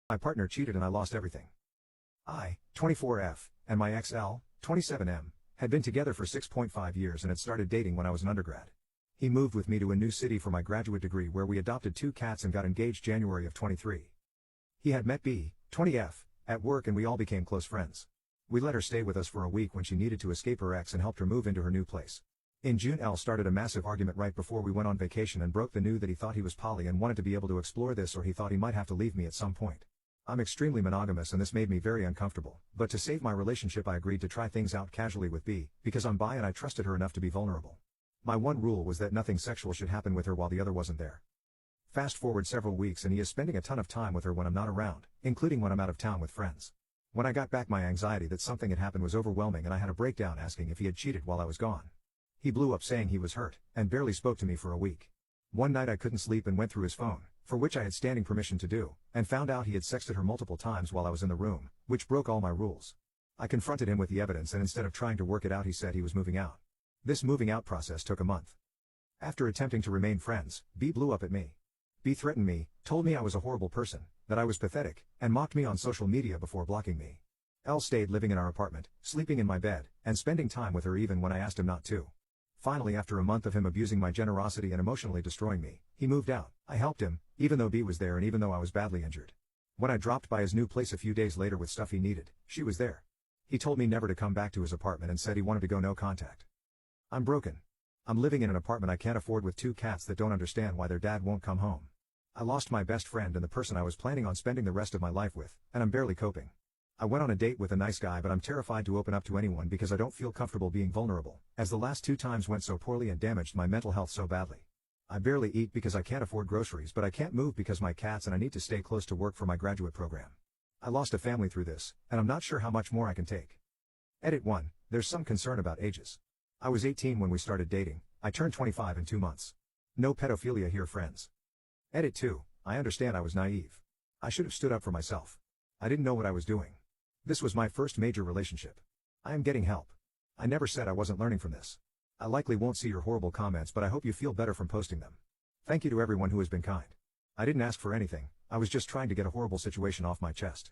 My partner cheated and I lost everything. I, 24F, and my ex-L, 27M, had been together for 6.5 years and had started dating when I was an undergrad. He moved with me to a new city for my graduate degree where we adopted 2 cats and got engaged January of 23. He had met B, 20F, at work and we all became close friends. We let her stay with us for a week when she needed to escape her ex and helped her move into her new place. In June, L started a massive argument right before we went on vacation and broke the news that he thought he was poly and wanted to be able to explore this, or he thought he might have to leave me at some point. I'm extremely monogamous and this made me very uncomfortable, but to save my relationship I agreed to try things out casually with B, because I'm bi and I trusted her enough to be vulnerable. My one rule was that nothing sexual should happen with her while the other wasn't there. Fast forward several weeks and he is spending a ton of time with her when I'm not around, including when I'm out of town with friends. When I got back, my anxiety that something had happened was overwhelming and I had a breakdown asking if he had cheated while I was gone. He blew up saying he was hurt, and barely spoke to me for a week. One night I couldn't sleep and went through his phone, for which I had standing permission to do, and found out he had sexted her multiple times while I was in the room, which broke all my rules. I confronted him with the evidence and instead of trying to work it out he said he was moving out. This moving out process took a month. After attempting to remain friends, B blew up at me. B threatened me, told me I was a horrible person, that I was pathetic, and mocked me on social media before blocking me. L stayed living in our apartment, sleeping in my bed, and spending time with her even when I asked him not to. Finally, after a month of him abusing my generosity and emotionally destroying me, he moved out. I helped him, even though B was there and even though I was badly injured. When I dropped by his new place a few days later with stuff he needed, she was there. He told me never to come back to his apartment and said he wanted to go no contact. I'm broken. I'm living in an apartment I can't afford with 2 cats that don't understand why their dad won't come home. I lost my best friend and the person I was planning on spending the rest of my life with, and I'm barely coping. I went on a date with a nice guy but I'm terrified to open up to anyone because I don't feel comfortable being vulnerable, as the last 2 times went so poorly and damaged my mental health so badly. I barely eat because I can't afford groceries, but I can't move because my cats and I need to stay close to work for my graduate program. I lost a family through this, and I'm not sure how much more I can take. Edit 1. There's some concern about ages. I was 18 when we started dating. I turned 25 in 2 months. No pedophilia here, friends. Edit 2. I understand I was naive. I should have stood up for myself. I didn't know what I was doing. This was my first major relationship. I am getting help. I never said I wasn't learning from this. I likely won't see your horrible comments, but I hope you feel better from posting them. Thank you to everyone who has been kind. I didn't ask for anything, I was just trying to get a horrible situation off my chest.